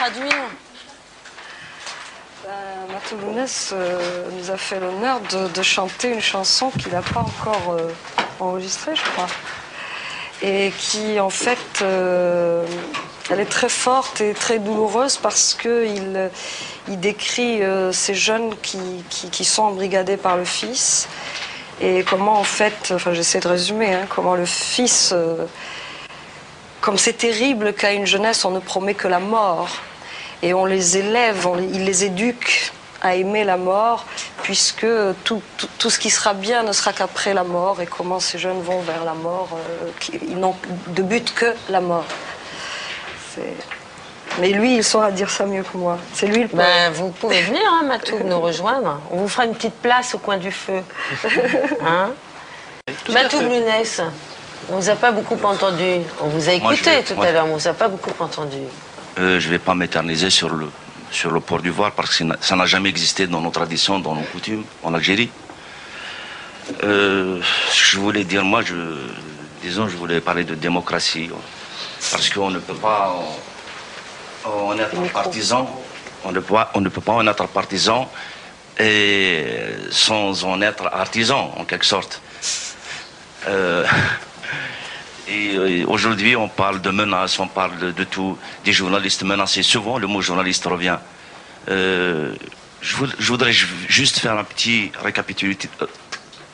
traduire? Matou Lounès nous a fait l'honneur de chanter une chanson qu'il n'a pas encore enregistrée, je crois. Et qui, en fait, elle est très forte et très douloureuse parce qu'il décrit ces jeunes qui sont embrigadés par le fils. Et comment, en fait, enfin j'essaie de résumer, hein, comment le fils, comme c'est terrible qu'à une jeunesse on ne promet que la mort. Et on les élève, il les éduque à aimer la mort, puisque tout ce qui sera bien ne sera qu'après la mort, et comment ces jeunes vont vers la mort, ils n'ont de but que la mort. Mais lui, il saura dire ça mieux que moi. C'est lui le poète. Ben, vous pouvez venir, hein, Matou, nous rejoindre. On vous fera une petite place au coin du feu. Hein? Matou Lounès, on ne vous a pas beaucoup entendu. On vous a écouté tout à l'heure, mais on ne vous a pas beaucoup entendu. Je ne vais pas m'éterniser sur le port du voile parce que ça n'a jamais existé dans nos traditions, dans nos coutumes, en Algérie. Je voulais dire, moi, disons, je voulais parler de démocratie. Parce qu'on ne peut pas en être partisan, on ne peut pas en être partisan et sans en être artisan, en quelque sorte. Et aujourd'hui, on parle de menaces, on parle de tout, des journalistes menacés. Souvent, le mot journaliste revient. Je voudrais juste faire un petit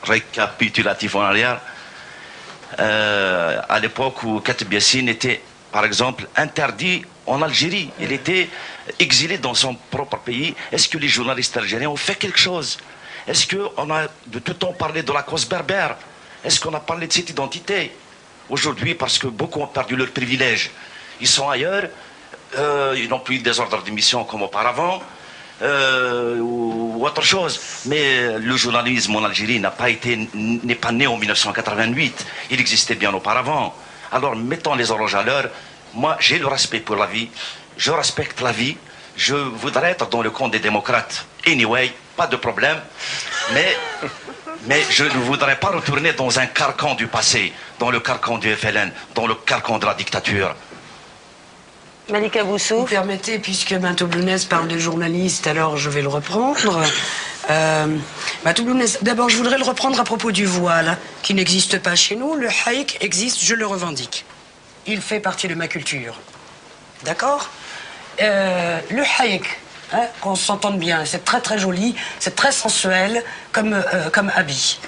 récapitulatif en arrière. À l'époque où Kateb Yassine était, par exemple, interdit en Algérie. Il était exilé dans son propre pays. Est-ce que les journalistes algériens ont fait quelque chose? Est-ce qu'on a de tout temps parlé de la cause berbère? Est-ce qu'on a parlé de cette identité? Aujourd'hui, parce que beaucoup ont perdu leurs privilèges. Ils sont ailleurs, ils n'ont plus des ordres de mission comme auparavant, ou autre chose. Mais le journalisme en Algérie n'est pas né en 1988. Il existait bien auparavant. Alors, mettons les horloges à l'heure. Moi, j'ai le respect pour la vie. Je respecte la vie. Je voudrais être dans le camp des démocrates. Anyway, pas de problème. Mais je ne voudrais pas retourner dans un carcan du passé, dans le carcan du FLN, dans le carcan de la dictature. Malika Boussou. Vous permettez, puisque Matou Lounès parle de journaliste, alors je vais le reprendre. Matou Lounès, d'abord je voudrais le reprendre à propos du voile, qui n'existe pas chez nous. Le haïk existe, je le revendique. Il fait partie de ma culture. D'accord? Le haïk, hein, qu'on s'entende bien, c'est très très joli, c'est très sensuel comme habit.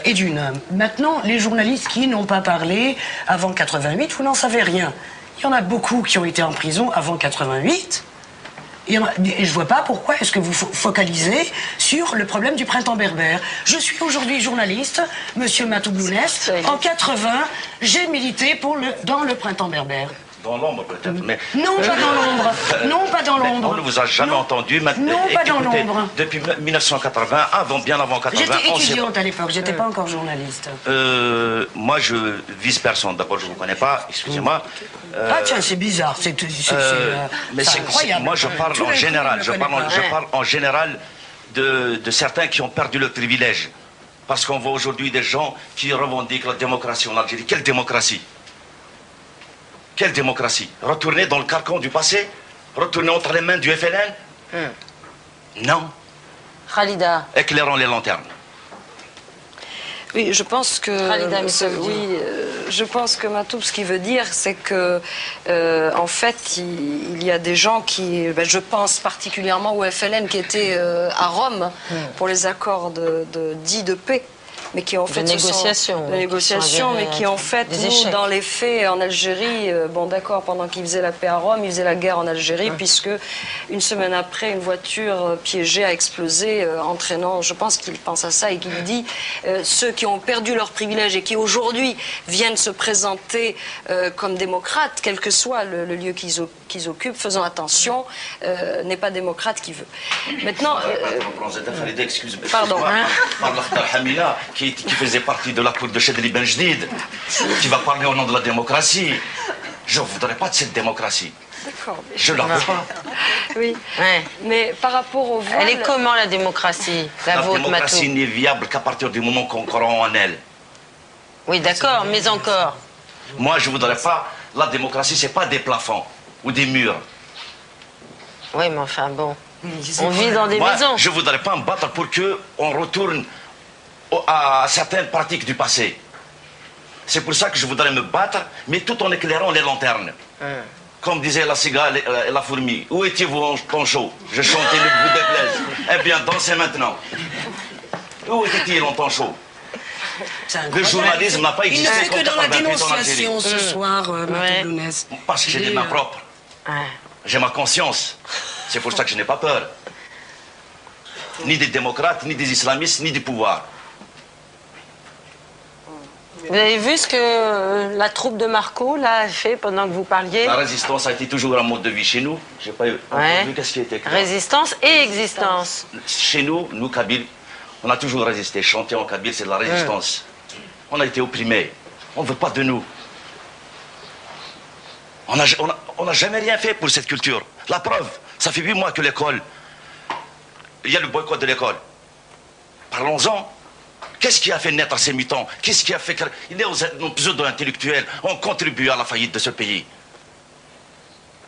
Et d'une. Maintenant, les journalistes qui n'ont pas parlé avant 88, vous n'en savez rien. Il y en a beaucoup qui ont été en prison avant 88. Et je ne vois pas pourquoi est-ce que vous focalisez sur le problème du printemps berbère. Je suis aujourd'hui journaliste, monsieur Matou Lounès. En 80, j'ai milité dans le printemps berbère. Dans l'ombre peut-être, mais... Non, pas dans l'ombre. Non, pas dans l'ombre. On ne vous a jamais entendu. Non, pas dans l'ombre. Depuis 1980, bien avant 80... J'étais étudiante à l'époque, j'étais pas encore journaliste. Moi, je vise personne. D'abord, je ne vous connais pas, excusez-moi. Ah tiens, c'est bizarre, c'est incroyable. Moi, je parle en général. Je parle en général de certains qui ont perdu le privilège. Parce qu'on voit aujourd'hui des gens qui revendiquent la démocratie en Algérie. Quelle démocratie? Quelle démocratie? Retourner dans le carcan du passé? Retourner entre les mains du FLN? Non. Khalida. Éclairons les lanternes. Oui, je pense que... je pense que Matou, ce qu'il veut dire, c'est que, en fait, il y a des gens qui... je pense particulièrement au FLN qui était à Rome pour les accords dits de paix. Mais qui en fait mais qui en fait nous, dans les faits en Algérie, bon d'accord, pendant qu'ils faisaient la paix à Rome, ils faisaient la guerre en Algérie, puisque une semaine après, une voiture piégée a explosé, entraînant, je pense qu'il pense à ça et qu'il dit ceux qui ont perdu leurs privilèges et qui aujourd'hui viennent se présenter comme démocrates, quel que soit le lieu qu'ils occupent, faisant attention, n'est pas démocrate qui veut. Maintenant, pardon. Qui faisait partie de la cour de Chedri Ben Jdid, qui va parler au nom de la démocratie. Je ne voudrais pas de cette démocratie. D'accord. Je ne la veux pas. Oui. Ouais. Mais par rapport au voile... Elle est comment la démocratie, la vôtre, Matou? La démocratie n'est viable qu'à partir du moment qu'on croit en elle. Oui, d'accord, mais encore. Moi, je ne voudrais pas... La démocratie, ce n'est pas des plafonds ou des murs. Oui, mais enfin bon, on vit dans des maisons. Je ne voudrais pas me battre pour qu'on retourne à certaines pratiques du passé. C'est pour ça que je voudrais me battre, mais tout en éclairant les lanternes. Comme disait la cigale et la fourmi. Où étiez-vous en temps chaud? Je chantais le bout des plaies. Eh bien, dansez maintenant. Où était-il en temps chaud? Le journalisme n'a pas existé. Il ne fait que dans la 88 en Algérie. dénonciation ce soir, Matou Blounès. Parce que j'ai des mains propres. J'ai ma conscience. C'est pour ça que je n'ai pas peur. Ni des démocrates, ni des islamistes, ni du pouvoir. Vous avez vu ce que la troupe de Marco là, a fait pendant que vous parliez? La résistance a été toujours un mode de vie chez nous. J'ai pas vu qu'est-ce qui était écrit. Résistance et existence. Chez nous, nous, Kabyles, on a toujours résisté. Chanter en Kabyle, c'est de la résistance. On a été opprimés. On ne veut pas de nous. On n'a jamais rien fait pour cette culture. La preuve, ça fait 8 mois que l'école, il y a le boycott de l'école. Parlons-en. Qu'est-ce qui a fait naître ces mutants? Qu'est-ce qui a fait que nos pseudo-intellectuels ont contribué à la faillite de ce pays?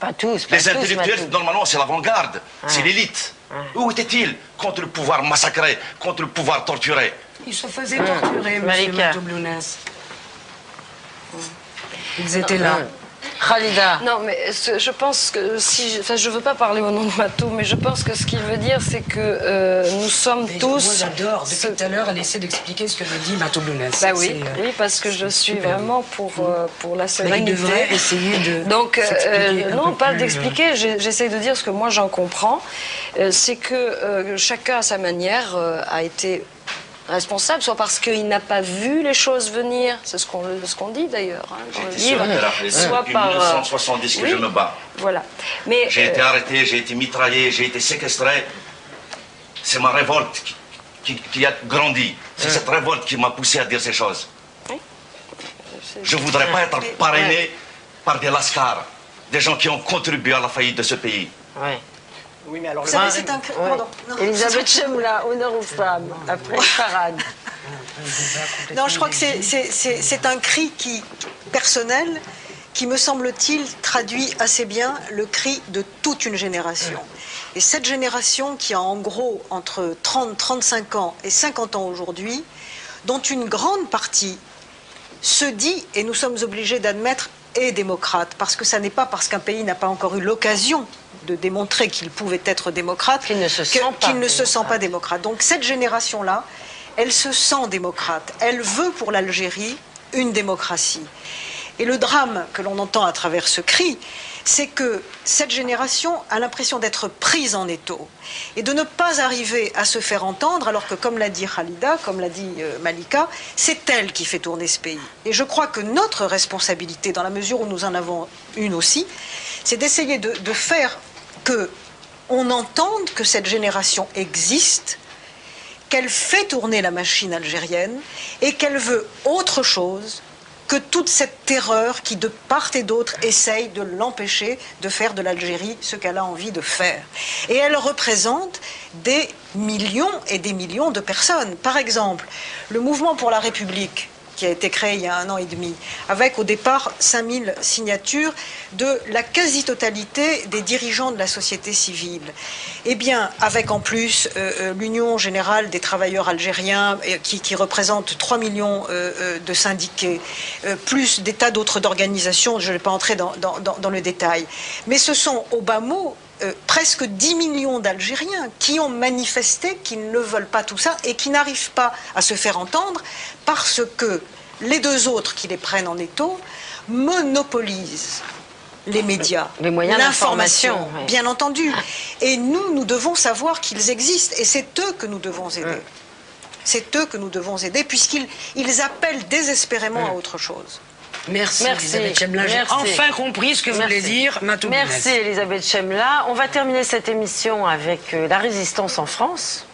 Pas tous. Les intellectuels, normalement, c'est l'avant-garde, c'est l'élite. Où étaient-ils contre le pouvoir massacré, contre le pouvoir torturé? Ils se faisaient torturer, monsieur Matou Blounès. Ils étaient là. Khalida. Non, mais je pense que si... Enfin, je ne veux pas parler au nom de Matou, mais je pense que ce qu'il veut dire, c'est que nous sommes tous... Moi, j'adore. Depuis tout à l'heure, elle essaie d'expliquer ce que me dit Matou Blounès. Bah oui, oui, parce que je suis vraiment pour la sérénité. Il devrait essayer de... Donc, non, pas d'expliquer. J'essaie de dire ce que moi, j'en comprends. C'est que chacun, à sa manière, a été... responsable, soit parce qu'il n'a pas vu les choses venir, c'est ce qu'on dit d'ailleurs dans le livre, soit par 1970 que je me bats. Voilà. Mais j'ai été arrêté, j'ai été mitraillé, j'ai été séquestré. C'est ma révolte qui a grandi. C'est cette révolte qui m'a poussé à dire ces choses. Oui. Je voudrais pas être parrainé par des lascars, des gens qui ont contribué à la faillite de ce pays. Oui. Oui, mais alors... Vous savez, c'est un... Pardon. Elisabeth Chemla, honneur aux femmes, après Farad. Non, je crois que c'est un cri personnel qui, me semble-t-il, traduit assez bien le cri de toute une génération. Et cette génération qui a en gros entre 30, 35 ans et 50 ans aujourd'hui, dont une grande partie se dit, et nous sommes obligés d'admettre, est démocrate, parce que ça n'est pas parce qu'un pays n'a pas encore eu l'occasion de démontrer qu'il pouvait être démocrate qu'il ne se sent pas démocrate. Donc cette génération-là, elle se sent démocrate. Elle veut pour l'Algérie une démocratie. Et le drame que l'on entend à travers ce cri, c'est que cette génération a l'impression d'être prise en étau et de ne pas arriver à se faire entendre, alors que, comme l'a dit Khalida, comme l'a dit Malika, c'est elle qui fait tourner ce pays. Et je crois que notre responsabilité, dans la mesure où nous en avons une aussi, c'est d'essayer de faire qu'on entende que cette génération existe, qu'elle fait tourner la machine algérienne et qu'elle veut autre chose que toute cette terreur qui, de part et d'autre, essaye de l'empêcher de faire de l'Algérie ce qu'elle a envie de faire. Et elle représente des millions et des millions de personnes. Par exemple, le Mouvement pour la République, qui a été créé il y a 1 an et demi, avec au départ 5000 signatures de la quasi-totalité des dirigeants de la société civile. Eh bien, avec en plus l'Union générale des travailleurs algériens, qui représente 3 millions de syndiqués, plus des tas d'autres organisations, je ne vais pas entrer dans le détail. Mais ce sont, au bas mot, presque 10 millions d'Algériens qui ont manifesté qu'ils ne veulent pas tout ça et qui n'arrivent pas à se faire entendre parce que les deux autres qui les prennent en étau monopolisent les médias, les moyens l'information, oui. Bien entendu. Et nous devons savoir qu'ils existent et c'est eux que nous devons aider. C'est eux que nous devons aider puisqu'ils appellent désespérément à autre chose. Merci Elisabeth Chemla. J'ai enfin compris ce que voulait dire Matou Blounès. Merci Elisabeth Chemla. On va terminer cette émission avec la résistance en France.